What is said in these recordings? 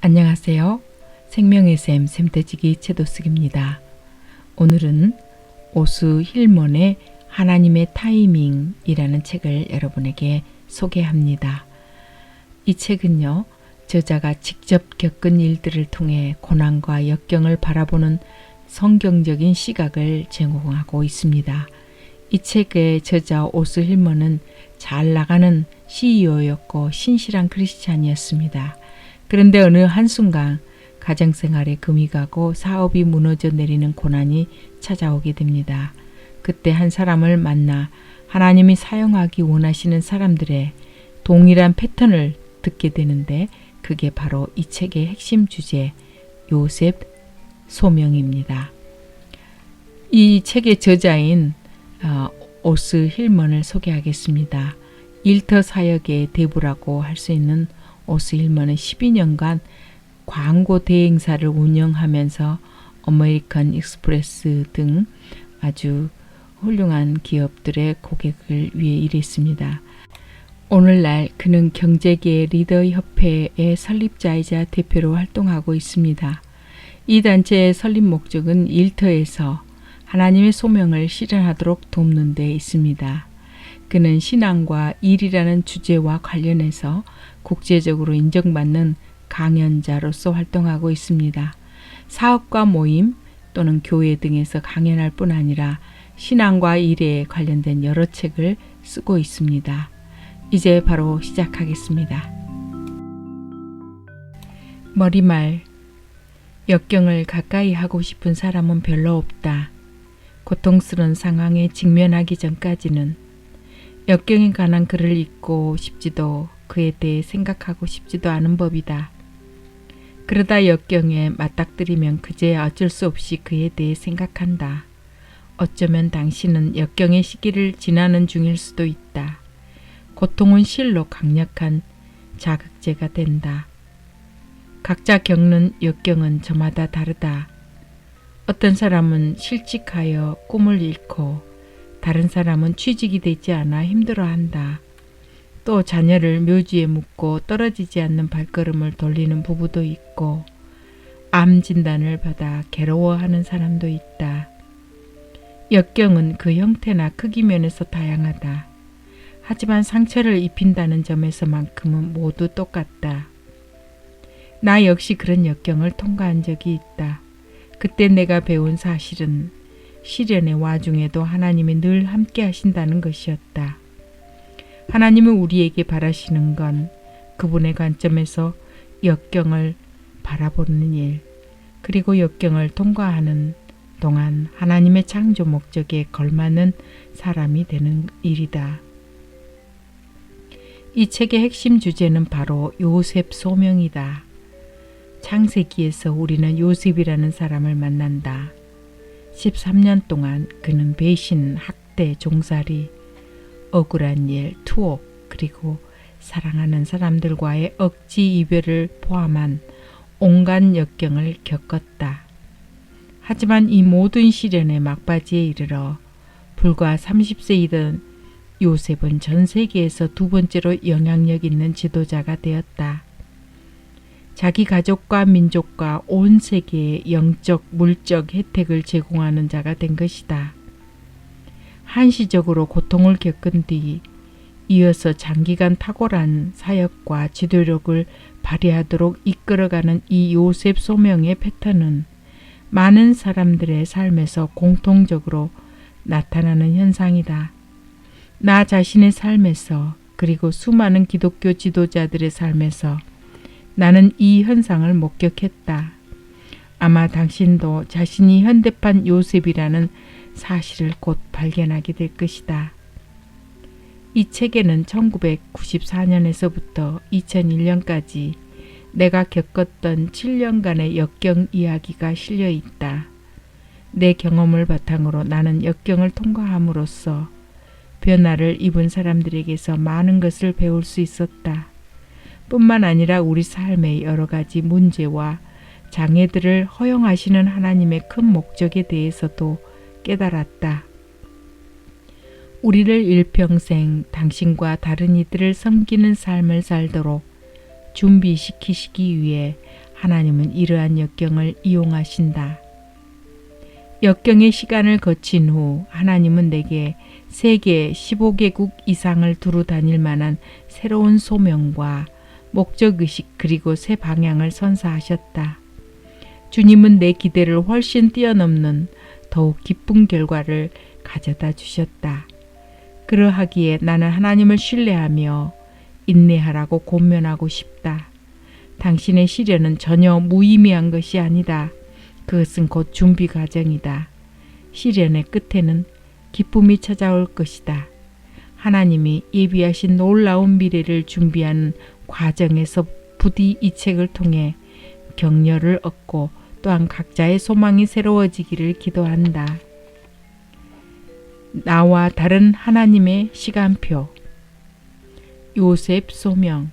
안녕하세요. 생명의 샘 샘돼지기 채도쓰기입니다. 오늘은 오스 힐먼의 하나님의 타이밍이라는 책을 여러분에게 소개합니다. 이 책은요, 저자가 직접 겪은 일들을 통해 고난과 역경을 바라보는 성경적인 시각을 제공하고 있습니다. 이 책의 저자 오스 힐먼은 잘 나가는 CEO였고 신실한 크리스찬이었습니다. 그런데 어느 한순간 가정생활에 금이 가고 사업이 무너져 내리는 고난이 찾아오게 됩니다. 그때 한 사람을 만나 하나님이 사용하기 원하시는 사람들의 동일한 패턴을 듣게 되는데 그게 바로 이 책의 핵심 주제 요셉 소명입니다. 이 책의 저자인 오스 힐먼을 소개하겠습니다. 일터 사역의 대부라고 할 수 있는 오스 힐먼은 12년간 광고 대행사를 운영하면서 아메리칸 익스프레스 등 아주 훌륭한 기업들의 고객을 위해 일했습니다. 오늘날 그는 경제계 리더협회의 설립자이자 대표로 활동하고 있습니다. 이 단체의 설립 목적은 일터에서 하나님의 소명을 실현하도록 돕는 데 있습니다. 그는 신앙과 일이라는 주제와 관련해서 국제적으로 인정받는 강연자로서 활동하고 있습니다. 사업과 모임 또는 교회 등에서 강연할 뿐 아니라 신앙과 일에 관련된 여러 책을 쓰고 있습니다. 이제 바로 시작하겠습니다. 머리말. 역경을 가까이 하고 싶은 사람은 별로 없다. 고통스러운 상황에 직면하기 전까지는 역경에 관한 글을 읽고 싶지도 그에 대해 생각하고 싶지도 않은 법이다. 그러다 역경에 맞닥뜨리면 그제야 어쩔 수 없이 그에 대해 생각한다. 어쩌면 당신은 역경의 시기를 지나는 중일 수도 있다. 고통은 실로 강력한 자극제가 된다. 각자 겪는 역경은 저마다 다르다. 어떤 사람은 실직하여 꿈을 잃고 다른 사람은 취직이 되지 않아 힘들어한다. 또 자녀를 묘지에 묻고 떨어지지 않는 발걸음을 돌리는 부부도 있고 암 진단을 받아 괴로워하는 사람도 있다. 역경은 그 형태나 크기 면에서 다양하다. 하지만 상처를 입힌다는 점에서만큼은 모두 똑같다. 나 역시 그런 역경을 통과한 적이 있다. 그때 내가 배운 사실은 시련의 와중에도 하나님이 늘 함께 하신다는 것이었다. 하나님은 우리에게 바라시는 건 그분의 관점에서 역경을 바라보는 일, 그리고 역경을 통과하는 동안 하나님의 창조 목적에 걸맞는 사람이 되는 일이다. 이 책의 핵심 주제는 바로 요셉 소명이다. 창세기에서 우리는 요셉이라는 사람을 만난다. 13년 동안 그는 배신, 학대, 종살이, 억울한 일, 투옥, 그리고 사랑하는 사람들과의 억지 이별을 포함한 온갖 역경을 겪었다. 하지만 이 모든 시련의 막바지에 이르러 불과 30세이던 요셉은 전 세계에서 두 번째로 영향력 있는 지도자가 되었다. 자기 가족과 민족과 온 세계에 영적, 물적 혜택을 제공하는 자가 된 것이다. 한시적으로 고통을 겪은 뒤 이어서 장기간 탁월한 사역과 지도력을 발휘하도록 이끌어가는 이 요셉 소명의 패턴은 많은 사람들의 삶에서 공통적으로 나타나는 현상이다. 나 자신의 삶에서 그리고 수많은 기독교 지도자들의 삶에서 나는 이 현상을 목격했다. 아마 당신도 자신이 현대판 요셉이라는 사실을 곧 발견하게 될 것이다. 이 책에는 1994년에서부터 2001년까지 내가 겪었던 7년간의 역경 이야기가 실려 있다. 내 경험을 바탕으로 나는 역경을 통과함으로써 변화를 입은 사람들에게서 많은 것을 배울 수 있었다. 뿐만 아니라 우리 삶의 여러 가지 문제와 장애들을 허용하시는 하나님의 큰 목적에 대해서도 깨달았다. 우리를 일평생 당신과 다른 이들을 섬기는 삶을 살도록 준비시키시기 위해 하나님은 이러한 역경을 이용하신다. 역경의 시간을 거친 후 하나님은 내게 세계 15개국 이상을 두루 다닐 만한 새로운 소명과 목적의식 그리고 새 방향을 선사하셨다. 주님은 내 기대를 훨씬 뛰어넘는 더욱 기쁜 결과를 가져다 주셨다. 그러하기에 나는 하나님을 신뢰하며 인내하라고 권면하고 싶다. 당신의 시련은 전혀 무의미한 것이 아니다. 그것은 곧 준비 과정이다. 시련의 끝에는 기쁨이 찾아올 것이다. 하나님이 예비하신 놀라운 미래를 준비하는 과정에서 부디 이 책을 통해 격려를 얻고 또한 각자의 소망이 새로워지기를 기도한다. 나와 다른 하나님의 시간표. 요셉 소명.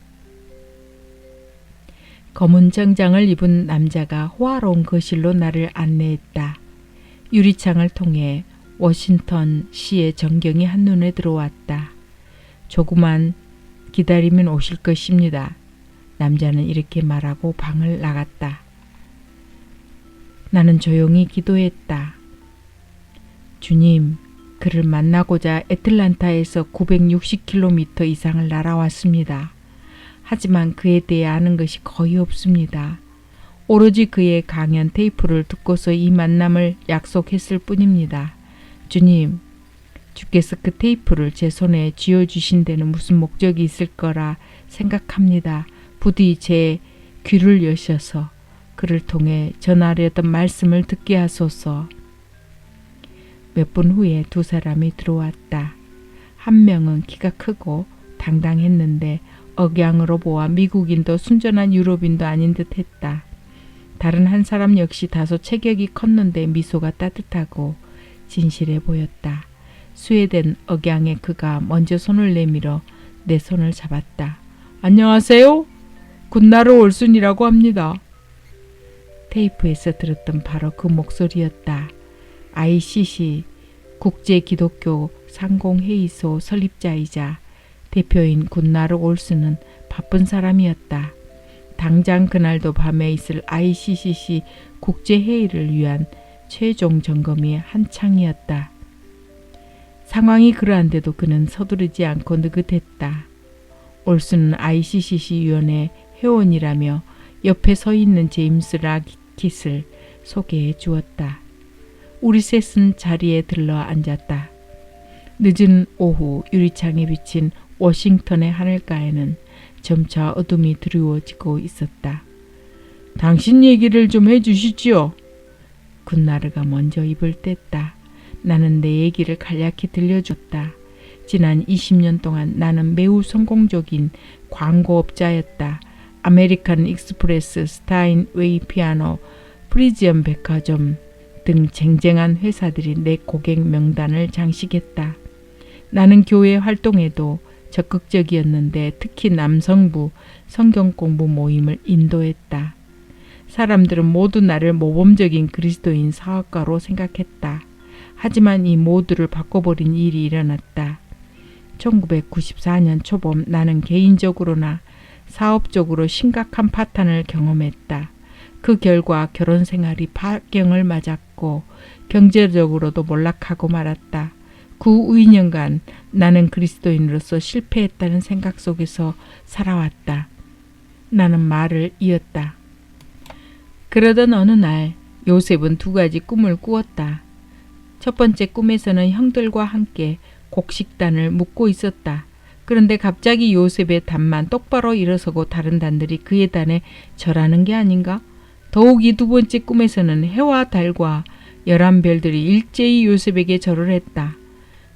검은 정장을 입은 남자가 호화로운 거실로 나를 안내했다. 유리창을 통해 워싱턴 시의 전경이 한눈에 들어왔다. 조금만 기다리면 오실 것입니다. 남자는 이렇게 말하고 방을 나갔다. 나는 조용히 기도했다. 주님, 그를 만나고자 애틀란타에서 960km 이상을 날아왔습니다. 하지만 그에 대해 아는 것이 거의 없습니다. 오로지 그의 강연 테이프를 듣고서 이 만남을 약속했을 뿐입니다. 주님, 주께서 그 테이프를 제 손에 쥐어주신 데는 무슨 목적이 있을 거라 생각합니다. 부디 제 귀를 여셔서 그를 통해 전하려던 말씀을 듣게 하소서. 몇 분 후에 두 사람이 들어왔다. 한 명은 키가 크고 당당했는데 억양으로 보아 미국인도 순전한 유럽인도 아닌 듯 했다. 다른 한 사람 역시 다소 체격이 컸는데 미소가 따뜻하고 진실해 보였다. 스웨덴 억양의 그가 먼저 손을 내밀어 내 손을 잡았다. 안녕하세요. 굿나르 올슨이라고 합니다. 테이프에서 들었던 바로 그 목소리였다. ICC 국제기독교 상공회의소 설립자이자 대표인 굿나르 올슨은 바쁜 사람이었다. 당장 그날도 밤에 있을 ICCC 국제회의를 위한 최종 점검이 한창이었다. 상황이 그러한데도 그는 서두르지 않고 느긋했다. 올슨은 ICCC 위원회 회원이라며 옆에 서 있는 제임스 라킷을 소개해 주었다. 우리 셋은 자리에 들러 앉았다. 늦은 오후 유리창에 비친 워싱턴의 하늘가에는 점차 어둠이 드리워지고 있었다. 당신 얘기를 좀 해주시지요. 굿나르가 먼저 입을 뗐다. 나는 내 얘기를 간략히 들려줬다. 지난 20년 동안 나는 매우 성공적인 광고업자였다. 아메리칸 익스프레스, 스타인웨이 피아노, 프리지엄 백화점 등 쟁쟁한 회사들이 내 고객 명단을 장식했다. 나는 교회 활동에도 적극적이었는데 특히 남성부 성경 공부 모임을 인도했다. 사람들은 모두 나를 모범적인 그리스도인 사업가로 생각했다. 하지만 이 모두를 바꿔버린 일이 일어났다. 1994년 초봄 나는 개인적으로나 사업적으로 심각한 파탄을 경험했다. 그 결과 결혼 생활이 파경을 맞았고 경제적으로도 몰락하고 말았다. 9년간 나는 그리스도인으로서 실패했다는 생각 속에서 살아왔다. 나는 말을 이었다. 그러던 어느 날 요셉은 두 가지 꿈을 꾸었다. 첫 번째 꿈에서는 형들과 함께 곡식단을 묶고 있었다. 그런데 갑자기 요셉의 단만 똑바로 일어서고 다른 단들이 그의 단에 절하는 게 아닌가? 더욱이 두 번째 꿈에서는 해와 달과 11별들이 일제히 요셉에게 절을 했다.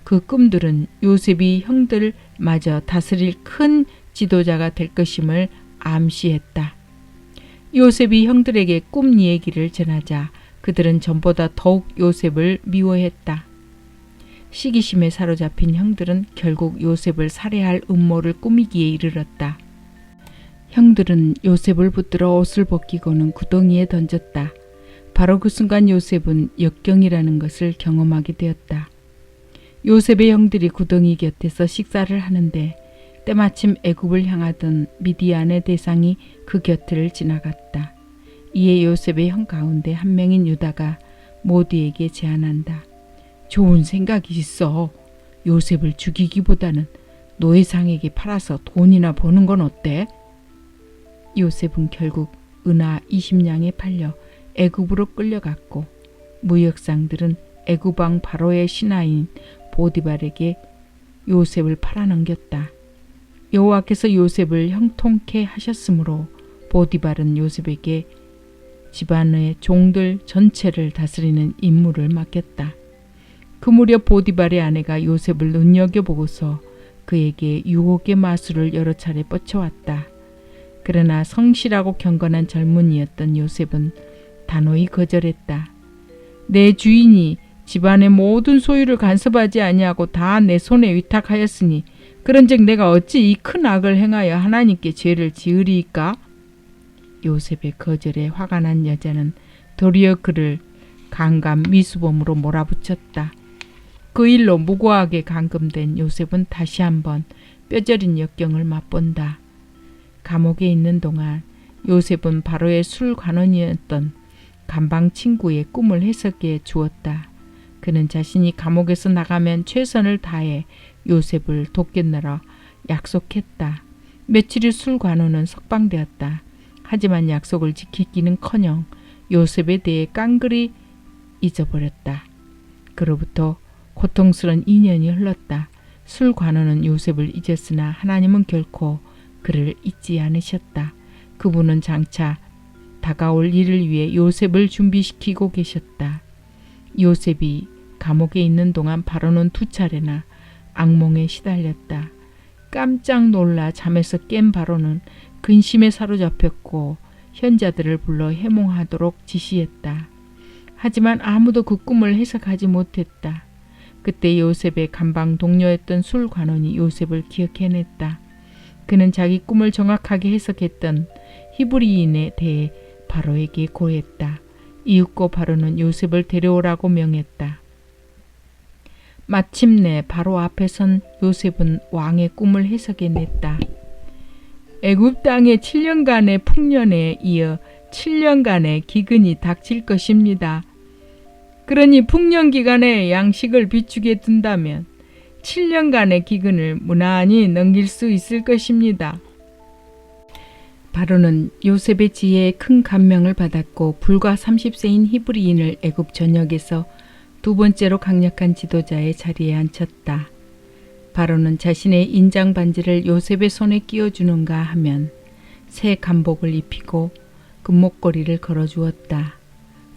그 꿈들은 요셉이 형들마저 다스릴 큰 지도자가 될 것임을 암시했다. 요셉이 형들에게 꿈 얘기를 전하자 그들은 전보다 더욱 요셉을 미워했다. 시기심에 사로잡힌 형들은 결국 요셉을 살해할 음모를 꾸미기에 이르렀다. 형들은 요셉을 붙들어 옷을 벗기고는 구덩이에 던졌다. 바로 그 순간 요셉은 역경이라는 것을 경험하게 되었다. 요셉의 형들이 구덩이 곁에서 식사를 하는데 때마침 애굽을 향하던 미디안의 대상이 그 곁을 지나갔다. 이에 요셉의 형 가운데 한 명인 유다가 모두에게 제안한다. 좋은 생각이 있어. 요셉을 죽이기보다는 노예상에게 팔아서 돈이나 버는 건 어때? 요셉은 결국 은하 20냥에 팔려 애굽으로 끌려갔고 무역상들은 애굽 왕 바로의 신하인 보디발에게 요셉을 팔아넘겼다. 여호와께서 요셉을 형통케 하셨으므로 보디발은 요셉에게 집안의 종들 전체를 다스리는 임무를 맡겼다. 그 무렵 보디발의 아내가 요셉을 눈여겨보고서 그에게 유혹의 마술을 여러 차례 뻗쳐왔다. 그러나 성실하고 경건한 젊은이였던 요셉은 단호히 거절했다. 내 주인이 집안의 모든 소유를 간섭하지 아니하고 다 내 손에 위탁하였으니 그런즉 내가 어찌 이 큰 악을 행하여 하나님께 죄를 지으리이까? 요셉의 거절에 화가 난 여자는 도리어 그를 강간 미수범으로 몰아붙였다. 그 일로 무고하게 감금된 요셉은 다시 한번 뼈저린 역경을 맛본다. 감옥에 있는 동안 요셉은 바로의 술관원이었던 간방 친구의 꿈을 해석해 주었다. 그는 자신이 감옥에서 나가면 최선을 다해 요셉을 돕겠노라 약속했다. 며칠 후 술관원은 석방되었다. 하지만 약속을 지키기는커녕 요셉에 대해 깡그리 잊어버렸다. 그로부터 고통스러운 2년이 흘렀다. 술관원은 요셉을 잊었으나 하나님은 결코 그를 잊지 않으셨다. 그분은 장차 다가올 일을 위해 요셉을 준비시키고 계셨다. 요셉이 감옥에 있는 동안 바로는 2차례나 악몽에 시달렸다. 깜짝 놀라 잠에서 깬 바로는 근심에 사로잡혔고 현자들을 불러 해몽하도록 지시했다. 하지만 아무도 그 꿈을 해석하지 못했다. 그때 요셉의 간방 동료였던 술관원이 요셉을 기억해냈다. 그는 자기 꿈을 정확하게 해석했던 히브리인에 대해 바로에게 고했다. 이윽고 바로는 요셉을 데려오라고 명했다. 마침내 바로 앞에 선 요셉은 왕의 꿈을 해석해냈다. 애굽 땅의 7년간의 풍년에 이어 7년간의 기근이 닥칠 것입니다. 그러니 풍년 기간에 양식을 비축해 둔다면 7년간의 기근을 무난히 넘길 수 있을 것입니다. 바로는 요셉의 지혜에 큰 감명을 받았고 불과 30세인 히브리인을 애굽 전역에서 2번째로 강력한 지도자의 자리에 앉혔다. 바로는 자신의 인장 반지를 요셉의 손에 끼워주는가 하면 새 간복을 입히고 금목걸이를 걸어주었다.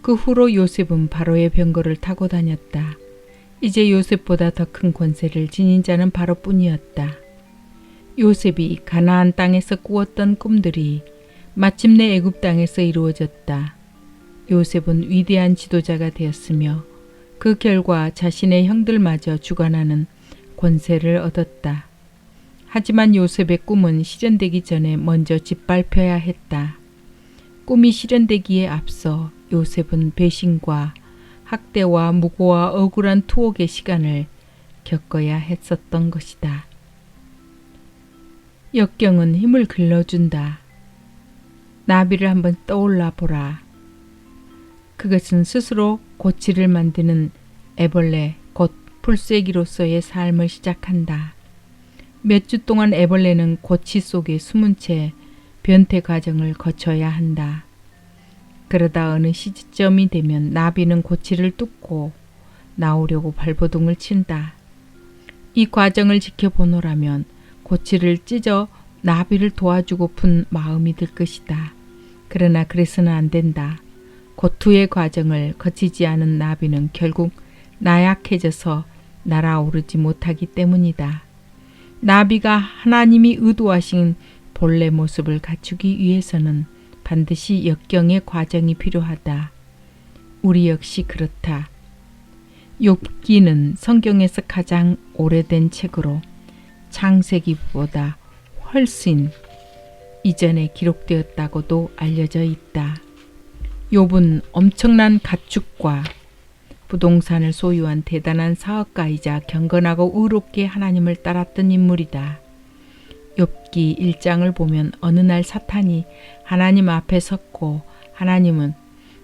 그 후로 요셉은 바로의 병거를 타고 다녔다. 이제 요셉보다 더 큰 권세를 지닌 자는 바로뿐이었다. 요셉이 가나안 땅에서 꾸었던 꿈들이 마침내 애굽 땅에서 이루어졌다. 요셉은 위대한 지도자가 되었으며 그 결과 자신의 형들마저 주관하는 권세를 얻었다. 하지만 요셉의 꿈은 실현되기 전에 먼저 짓밟혀야 했다. 꿈이 실현되기에 앞서 요셉은 배신과 학대와 무고와 억울한 투옥의 시간을 겪어야 했었던 것이다. 역경은 힘을 길러준다. 나비를 한번 떠올라 보라. 그것은 스스로 고치를 만드는 애벌레, 곧 풀떼기로서의 삶을 시작한다. 몇 주 동안 애벌레는 고치 속에 숨은 채 변태 과정을 거쳐야 한다. 그러다 어느 시점이 되면 나비는 고치를 뚫고 나오려고 발버둥을 친다. 이 과정을 지켜보노라면 고치를 찢어 나비를 도와주고픈 마음이 들 것이다. 그러나 그래서는 안 된다. 고투의 과정을 거치지 않은 나비는 결국 나약해져서 날아오르지 못하기 때문이다. 나비가 하나님이 의도하신 본래 모습을 갖추기 위해서는 반드시 역경의 과정이 필요하다. 우리 역시 그렇다. 욥기는 성경에서 가장 오래된 책으로 창세기보다 훨씬 이전에 기록되었다고도 알려져 있다. 욥은 엄청난 가축과 부동산을 소유한 대단한 사업가이자 경건하고 의롭게 하나님을 따랐던 인물이다. 욥기 1장을 보면 어느 날 사탄이 하나님 앞에 섰고 하나님은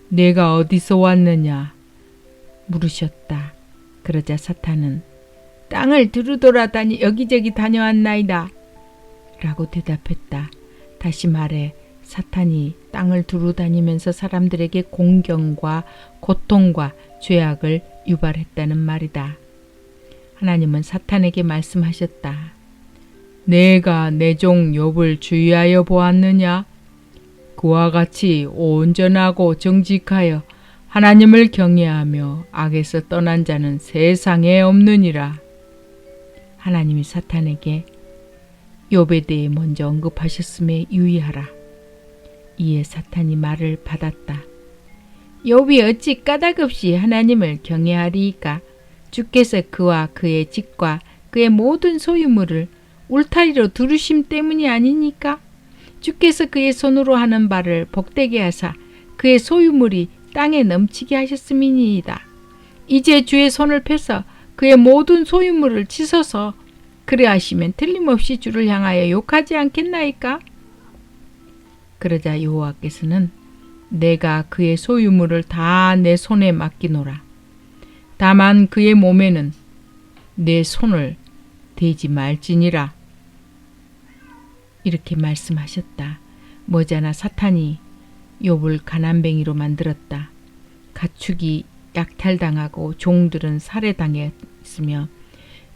내가 어디서 왔느냐 물으셨다. 그러자 사탄은 땅을 두루 돌아다니 여기저기 다녀왔나이다 라고 대답했다. 다시 말해 사탄이 땅을 두루 다니면서 사람들에게 공경과 고통과 죄악을 유발했다는 말이다. 하나님은 사탄에게 말씀하셨다. 내가 내 종 욥을 주의하여 보았느냐? 그와 같이 온전하고 정직하여 하나님을 경외하며 악에서 떠난 자는 세상에 없느니라. 하나님이 사탄에게 욥에 대해 먼저 언급하셨음에 유의하라. 이에 사탄이 말을 받았다. 욥이 어찌 까닭없이 하나님을 경외하리이까? 주께서 그와 그의 집과 그의 모든 소유물을 울타리로 두르심 때문이 아니니까? 주께서 그의 손으로 하는 바를 복되게 하사 그의 소유물이 땅에 넘치게 하셨음이니이다. 이제 주의 손을 펴서 그의 모든 소유물을 치소서. 그리하시면 틀림없이 주를 향하여 욕하지 않겠나이까? 그러자 여호와께서는 내가 그의 소유물을 다 내 손에 맡기노라. 다만 그의 몸에는 내 손을 대지 말지니라. 이렇게 말씀하셨다. 머지않아 사탄이 욥을 가난뱅이로 만들었다. 가축이 약탈당하고 종들은 살해당했으며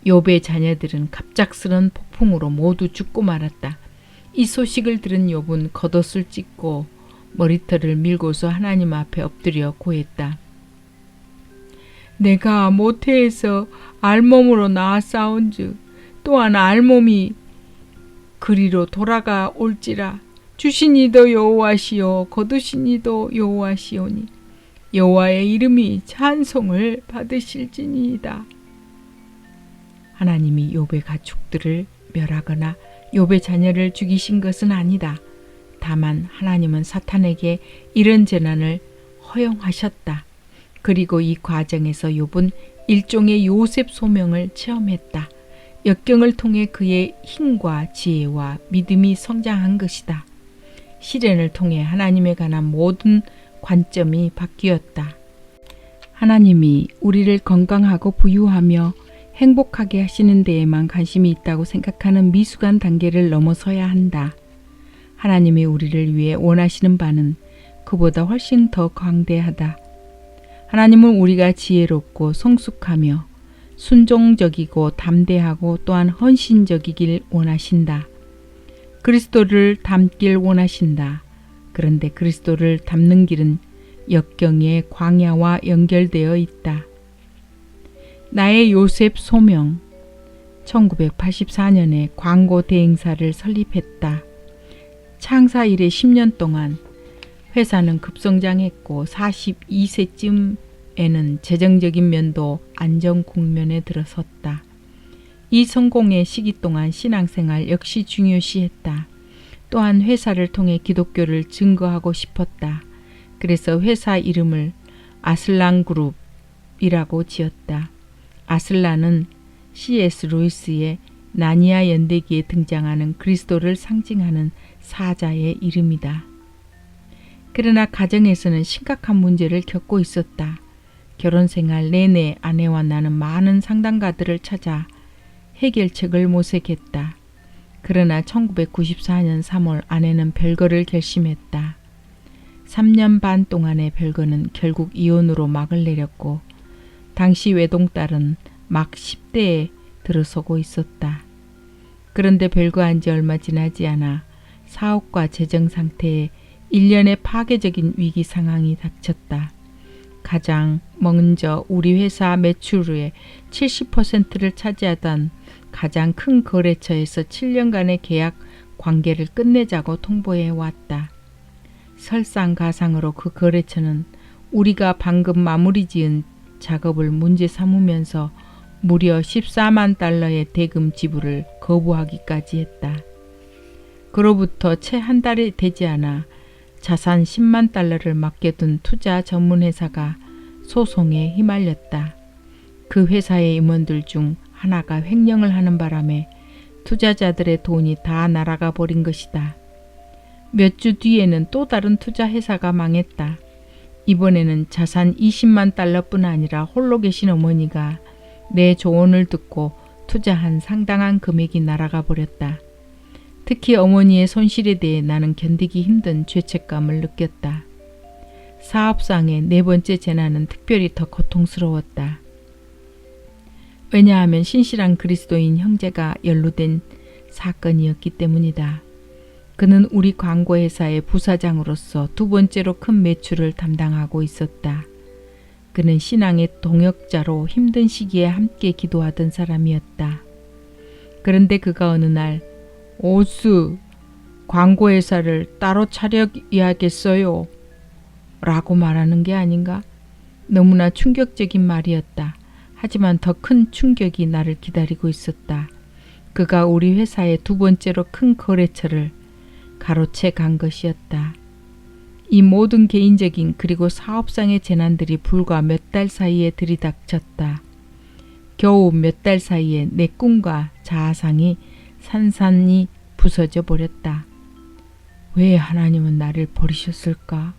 욥의 자녀들은 갑작스런 폭풍으로 모두 죽고 말았다. 이 소식을 들은 욥은 겉옷을 찢고 머리털을 밀고서 하나님 앞에 엎드려 고했다. 내가 모태에서 알몸으로 나아싸운즉 또한 알몸이 그리로 돌아가 올지라. 주신 이도 여호와시요 거두신 이도 여호와시오니 여호와의 이름이 찬송을 받으실지니이다. 하나님이 욥의 가축들을 멸하거나 욥의 자녀를 죽이신 것은 아니다. 다만 하나님은 사탄에게 이런 재난을 허용하셨다. 그리고 이 과정에서 욥은 일종의 요셉 소명을 체험했다. 역경을 통해 그의 힘과 지혜와 믿음이 성장한 것이다. 시련을 통해 하나님에 관한 모든 관점이 바뀌었다. 하나님이 우리를 건강하고 부유하며 행복하게 하시는 데에만 관심이 있다고 생각하는 미숙한 단계를 넘어서야 한다. 하나님이 우리를 위해 원하시는 바는 그보다 훨씬 더 광대하다. 하나님은 우리가 지혜롭고 성숙하며 순종적이고 담대하고 또한 헌신적이길 원하신다. 그리스도를 닮길 원하신다. 그런데 그리스도를 닮는 길은 역경의 광야와 연결되어 있다. 나의 요셉 소명. 1984년에 광고 대행사를 설립했다. 창사 이래 10년 동안 회사는 급성장했고 42세쯤에는 재정적인 면도 안정 국면에 들어섰다. 이 성공의 시기 동안 신앙생활 역시 중요시했다. 또한 회사를 통해 기독교를 증거하고 싶었다. 그래서 회사 이름을 아슬란 그룹이라고 지었다. 아슬란은 C.S. 루이스의 나니아 연대기에 등장하는 그리스도를 상징하는 사자의 이름이다. 그러나 가정에서는 심각한 문제를 겪고 있었다. 결혼생활 내내 아내와 나는 많은 상담가들을 찾아 해결책을 모색했다. 그러나 1994년 3월 아내는 별거를 결심했다. 3년 반 동안의 별거는 결국 이혼으로 막을 내렸고 당시 외동딸은 막 10대에 들어서고 있었다. 그런데 별거한 지 얼마 지나지 않아 사업과 재정 상태에 일련의 파괴적인 위기 상황이 닥쳤다. 가장 먼저 우리 회사 매출의 70%를 차지하던 가장 큰 거래처에서 7년간의 계약 관계를 끝내자고 통보해 왔다. 설상가상으로 그 거래처는 우리가 방금 마무리 지은 작업을 문제 삼으면서 무려 14만 달러의 대금 지불을 거부하기까지 했다. 그로부터 채 한 달이 되지 않아 자산 10만 달러를 맡겨둔 투자 전문회사가 소송에 휘말렸다. 그 회사의 임원들 중 하나가 횡령을 하는 바람에 투자자들의 돈이 다 날아가 버린 것이다. 몇 주 뒤에는 또 다른 투자 회사가 망했다. 이번에는 자산 20만 달러뿐 아니라 홀로 계신 어머니가 내 조언을 듣고 투자한 상당한 금액이 날아가 버렸다. 특히 어머니의 손실에 대해 나는 견디기 힘든 죄책감을 느꼈다. 사업상의 네 번째 재난은 특별히 더 고통스러웠다. 왜냐하면 신실한 그리스도인 형제가 연루된 사건이었기 때문이다. 그는 우리 광고회사의 부사장으로서 두 번째로 큰 매출을 담당하고 있었다. 그는 신앙의 동역자로 힘든 시기에 함께 기도하던 사람이었다. 그런데 그가 어느 날 오스, 광고회사를 따로 차려야겠어요 라고 말하는 게 아닌가? 너무나 충격적인 말이었다. 하지만 더 큰 충격이 나를 기다리고 있었다. 그가 우리 회사의 두 번째로 큰 거래처를 가로채 간 것이었다. 이 모든 개인적인 그리고 사업상의 재난들이 불과 몇 달 사이에 들이닥쳤다. 겨우 몇 달 사이에 내 꿈과 자아상이 산산이 부서져 버렸다. 왜 하나님은 나를 버리셨을까?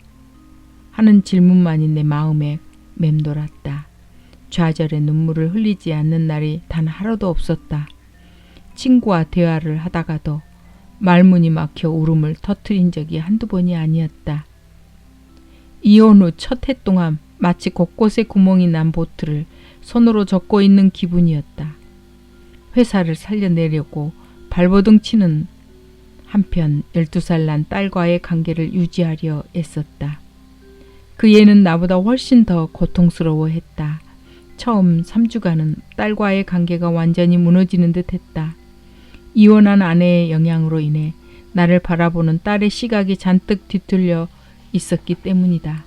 하는 질문만이 내 마음에 맴돌았다. 좌절의 눈물을 흘리지 않는 날이 단 하루도 없었다. 친구와 대화를 하다가도 말문이 막혀 울음을 터뜨린 적이 한두 번이 아니었다. 이혼 후 첫 해 동안 마치 곳곳에 구멍이 난 보트를 손으로 젓고 있는 기분이었다. 회사를 살려내려고 발버둥 치는 한편 12살 난 딸과의 관계를 유지하려 애썼다. 그 애는 나보다 훨씬 더 고통스러워했다. 처음 3주간은 딸과의 관계가 완전히 무너지는 듯 했다. 이혼한 아내의 영향으로 인해 나를 바라보는 딸의 시각이 잔뜩 뒤틀려 있었기 때문이다.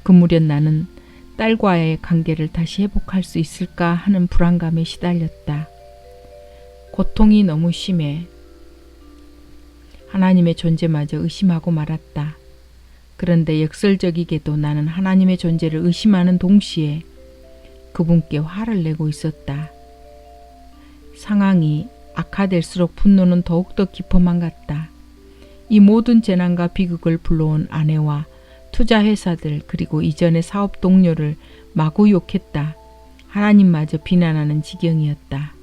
그 무렵 나는 딸과의 관계를 다시 회복할 수 있을까 하는 불안감에 시달렸다. 고통이 너무 심해 하나님의 존재마저 의심하고 말았다. 그런데 역설적이게도 나는 하나님의 존재를 의심하는 동시에 그분께 화를 내고 있었다. 상황이 악화될수록 분노는 더욱더 깊어만 갔다. 이 모든 재난과 비극을 불러온 아내와 투자 회사들 그리고 이전의 사업 동료를 마구 욕했다. 하나님마저 비난하는 지경이었다.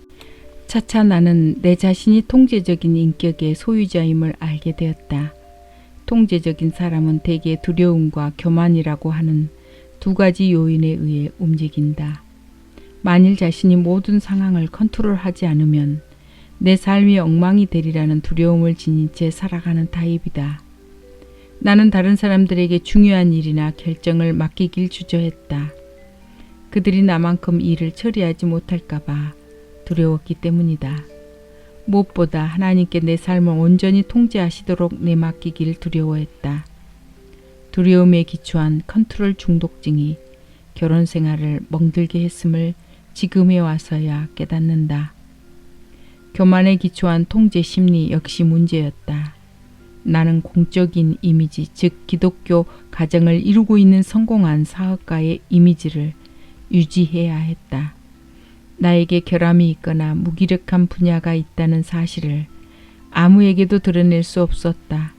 차차 나는 내 자신이 통제적인 인격의 소유자임을 알게 되었다. 통제적인 사람은 대개 두려움과 교만이라고 하는 두 가지 요인에 의해 움직인다. 만일 자신이 모든 상황을 컨트롤하지 않으면 내 삶이 엉망이 되리라는 두려움을 지닌 채 살아가는 타입이다. 나는 다른 사람들에게 중요한 일이나 결정을 맡기길 주저했다. 그들이 나만큼 일을 처리하지 못할까봐 두려웠기 때문이다. 무엇보다 하나님께 내 삶을 온전히 통제하시도록 내맡기길 두려워했다. 두려움에 기초한 컨트롤 중독증이 결혼 생활을 멍들게 했음을 지금에 와서야 깨닫는다. 교만에 기초한 통제 심리 역시 문제였다. 나는 공적인 이미지, 즉 기독교 가정을 이루고 있는 성공한 사업가의 이미지를 유지해야 했다. 나에게 결함이 있거나 무기력한 분야가 있다는 사실을 아무에게도 드러낼 수 없었다.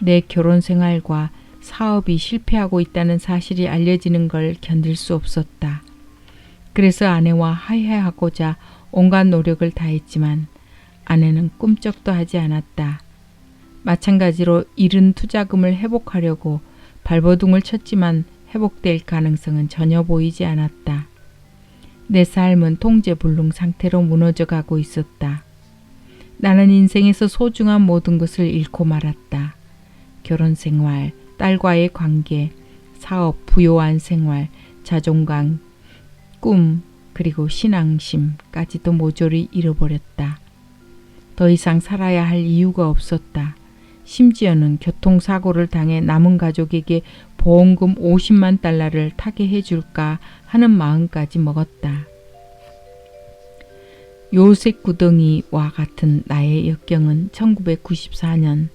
내 결혼 생활과 사업이 실패하고 있다는 사실이 알려지는 걸 견딜 수 없었다. 그래서 아내와 화해하고자 온갖 노력을 다했지만 아내는 꿈쩍도 하지 않았다. 마찬가지로 잃은 투자금을 회복하려고 발버둥을 쳤지만 회복될 가능성은 전혀 보이지 않았다. 내 삶은 통제불능 상태로 무너져가고 있었다. 나는 인생에서 소중한 모든 것을 잃고 말았다. 결혼생활, 딸과의 관계, 사업, 부요한 생활, 자존감, 꿈, 그리고 신앙심까지도 모조리 잃어버렸다. 더 이상 살아야 할 이유가 없었다. 심지어는 교통사고를 당해 남은 가족에게 보험금 50만 달러를 타개해 줄까 하는 마음까지 먹었다. 요색 구덩이와 같은 나의 역경은 1994년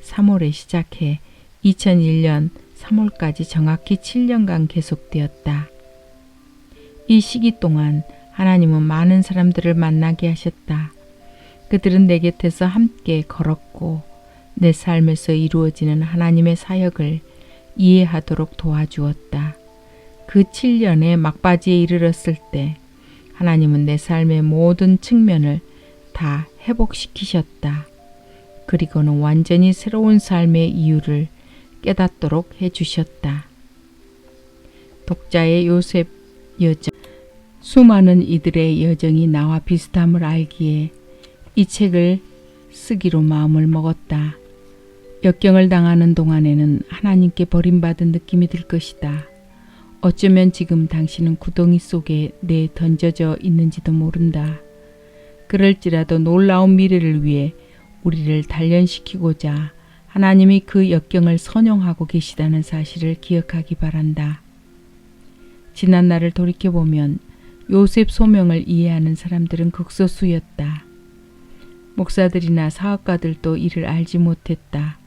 3월에 시작해 2001년 3월까지 정확히 7년간 계속되었다. 이 시기 동안 하나님은 많은 사람들을 만나게 하셨다. 그들은 내 곁에서 함께 걸었고 내 삶에서 이루어지는 하나님의 사역을 이해하도록 도와주었다. 그 7년의 막바지에 이르렀을 때 하나님은 내 삶의 모든 측면을 다 회복시키셨다. 그리고는 완전히 새로운 삶의 이유를 깨닫도록 해주셨다. 독자의 요셉 여정. 수많은 이들의 여정이 나와 비슷함을 알기에 이 책을 쓰기로 마음을 먹었다. 역경을 당하는 동안에는 하나님께 버림받은 느낌이 들 것이다. 어쩌면 지금 당신은 구덩이 속에 던져져 있는지도 모른다. 그럴지라도 놀라운 미래를 위해 우리를 단련시키고자 하나님이 그 역경을 선용하고 계시다는 사실을 기억하기 바란다. 지난 날을 돌이켜보면 요셉 소명을 이해하는 사람들은 극소수였다. 목사들이나 사업가들도 이를 알지 못했다.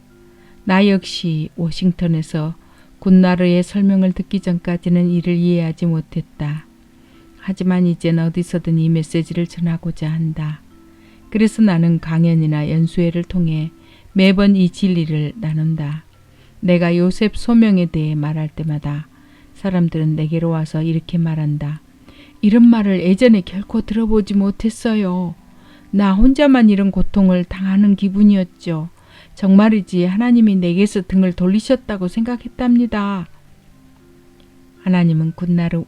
나 역시 워싱턴에서 굿나르의 설명을 듣기 전까지는 이를 이해하지 못했다. 하지만 이젠 어디서든 이 메시지를 전하고자 한다. 그래서 나는 강연이나 연수회를 통해 매번 이 진리를 나눈다. 내가 요셉 소명에 대해 말할 때마다 사람들은 내게로 와서 이렇게 말한다. 이런 말을 예전에 결코 들어보지 못했어요. 나 혼자만 이런 고통을 당하는 기분이었죠. 정말이지 하나님이 내게서 등을 돌리셨다고 생각했답니다. 하나님은 굿나르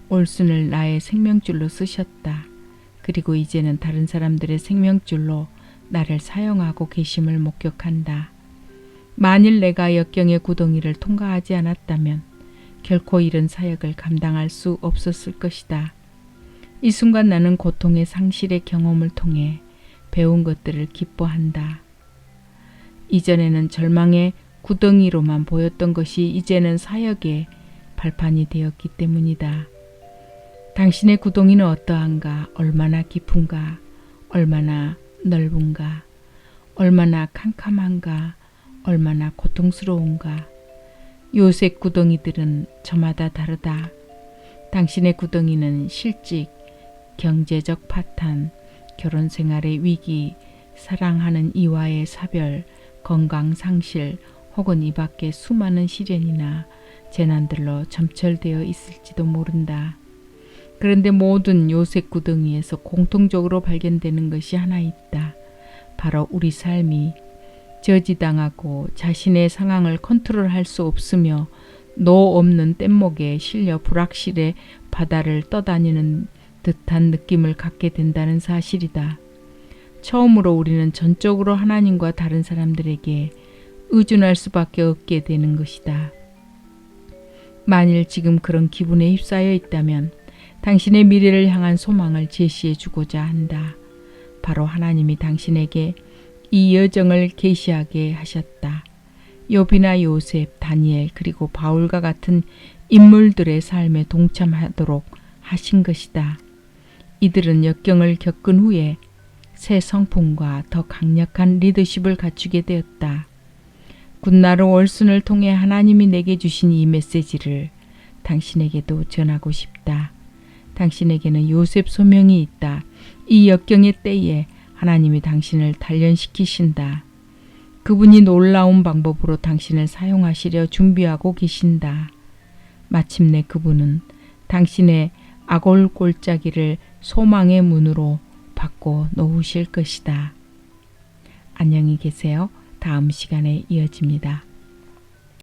올슨을 나의 생명줄로 쓰셨다. 그리고 이제는 다른 사람들의 생명줄로 나를 사용하고 계심을 목격한다. 만일 내가 역경의 구덩이를 통과하지 않았다면 결코 이런 사역을 감당할 수 없었을 것이다. 이 순간 나는 고통의 상실의 경험을 통해 배운 것들을 기뻐한다. 이전에는 절망의 구덩이로만 보였던 것이 이제는 사역의 발판이 되었기 때문이다. 당신의 구덩이는 어떠한가? 얼마나 깊은가? 얼마나 넓은가? 얼마나 캄캄한가? 얼마나 고통스러운가? 요셉 구덩이들은 저마다 다르다. 당신의 구덩이는 실직, 경제적 파탄, 결혼 생활의 위기, 사랑하는 이와의 사별, 건강 상실 혹은 이 밖에 수많은 시련이나 재난들로 점철되어 있을지도 모른다. 그런데 모든 요셉 구덩이에서 공통적으로 발견되는 것이 하나 있다. 바로 우리 삶이 저지당하고 자신의 상황을 컨트롤할 수 없으며 노 없는 뗏목에 실려 불확실의 바다를 떠다니는 듯한 느낌을 갖게 된다는 사실이다. 처음으로 우리는 전적으로 하나님과 다른 사람들에게 의존할 수밖에 없게 되는 것이다. 만일 지금 그런 기분에 휩싸여 있다면 당신의 미래를 향한 소망을 제시해 주고자 한다. 바로 하나님이 당신에게 이 여정을 계시하게 하셨다. 욥이나 요셉, 다니엘 그리고 바울과 같은 인물들의 삶에 동참하도록 하신 것이다. 이들은 역경을 겪은 후에 새 성품과 더 강력한 리더십을 갖추게 되었다. 굿나르 올슨을 통해 하나님이 내게 주신 이 메시지를 당신에게도 전하고 싶다. 당신에게는 요셉 소명이 있다. 이 역경의 때에 하나님이 당신을 단련시키신다. 그분이 놀라운 방법으로 당신을 사용하시려 준비하고 계신다. 마침내 그분은 당신의 아골골짜기를 소망의 문으로 바꿔 놓으실 것이다. 안녕히 계세요. 다음 시간에 이어집니다.